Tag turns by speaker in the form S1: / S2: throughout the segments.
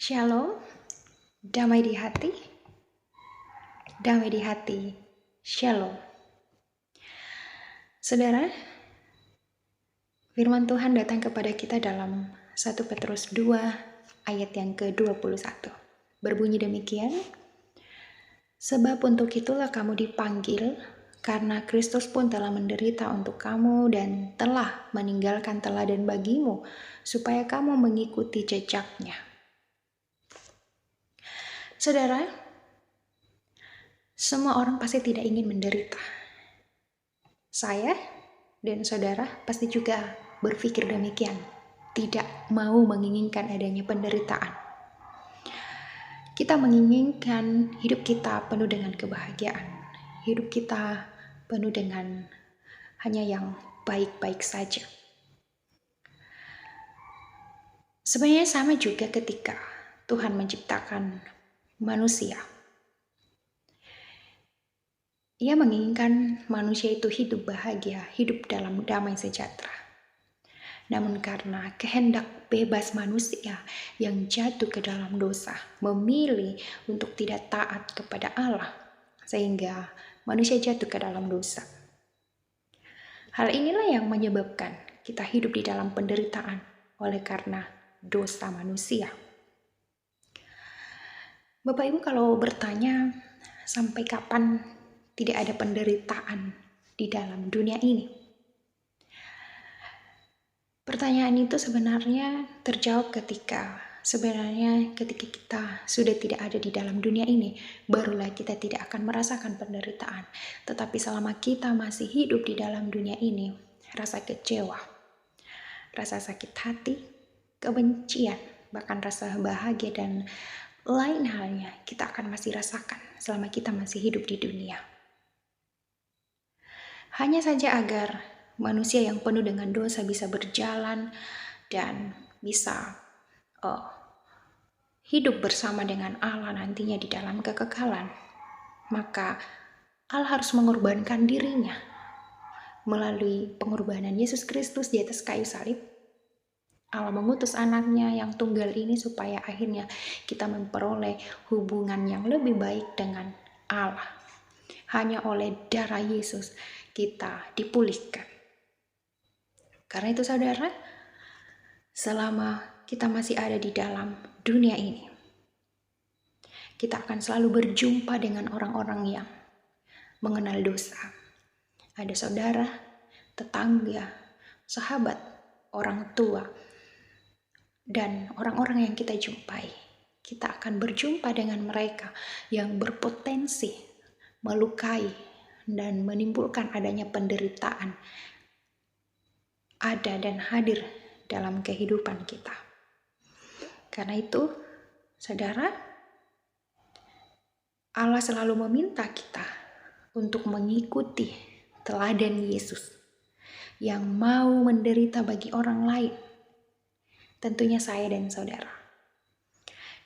S1: Shalom, damai di hati, damai di hati, shalom. Saudara, firman Tuhan datang kepada kita dalam 1 Petrus 2 ayat yang ke-21. Berbunyi demikian, sebab untuk itulah kamu dipanggil, karena Kristus pun telah menderita untuk kamu dan telah meninggalkan teladan bagimu, supaya kamu mengikuti jejaknya. Saudara, semua orang pasti tidak ingin menderita. Saya dan saudara pasti juga berpikir demikian, tidak mau menginginkan adanya penderitaan. Kita menginginkan hidup kita penuh dengan kebahagiaan, hidup kita penuh dengan hanya yang baik-baik saja. Sebenarnya sama juga ketika Tuhan menciptakan manusia. Ia menginginkan manusia itu hidup bahagia, hidup dalam damai sejahtera. Namun karena kehendak bebas manusia yang jatuh ke dalam dosa, memilih untuk tidak taat kepada Allah, sehingga manusia jatuh ke dalam dosa. Hal inilah yang menyebabkan kita hidup di dalam penderitaan oleh karena dosa manusia. Bapak Ibu kalau bertanya, sampai kapan tidak ada penderitaan di dalam dunia ini? Pertanyaan itu sebenarnya terjawab ketika kita sudah tidak ada di dalam dunia ini, barulah kita tidak akan merasakan penderitaan. Tetapi selama kita masih hidup di dalam dunia ini, rasa kecewa, rasa sakit hati, kebencian, bahkan rasa bahagia dan lain halnya kita akan masih rasakan selama kita masih hidup di dunia. Hanya saja agar manusia yang penuh dengan dosa bisa berjalan dan bisa hidup bersama dengan Allah nantinya di dalam kekekalan, maka Allah harus mengorbankan dirinya melalui pengorbanan Yesus Kristus di atas kayu salib. Allah mengutus anaknya yang tunggal ini supaya akhirnya kita memperoleh hubungan yang lebih baik dengan Allah. Hanya oleh darah Yesus kita dipulihkan. Karena itu saudara, selama kita masih ada di dalam dunia ini, kita akan selalu berjumpa dengan orang-orang yang mengenal dosa. Ada saudara, tetangga, sahabat, orang tua, dan orang-orang yang kita jumpai. Kita akan berjumpa dengan mereka yang berpotensi melukai dan menimbulkan adanya penderitaan ada dan hadir dalam kehidupan kita. Karena itu, saudara, Allah selalu meminta kita untuk mengikuti teladan Yesus yang mau menderita bagi orang lain, tentunya saya dan saudara.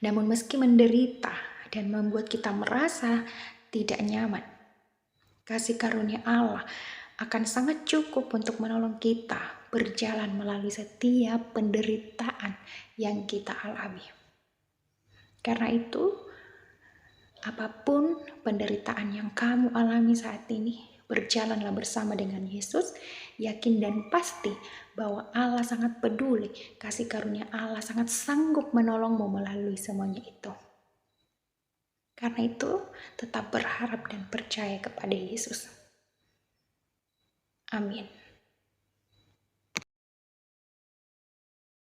S1: Namun meski menderita dan membuat kita merasa tidak nyaman, kasih karunia Allah akan sangat cukup untuk menolong kita berjalan melalui setiap penderitaan yang kita alami. Karena itu, apapun penderitaan yang kamu alami saat ini, berjalanlah bersama dengan Yesus, yakin dan pasti bahwa Allah sangat peduli, kasih karunia Allah sangat sanggup menolongmu melalui semuanya itu. Karena itu, tetap berharap dan percaya kepada Yesus. Amin.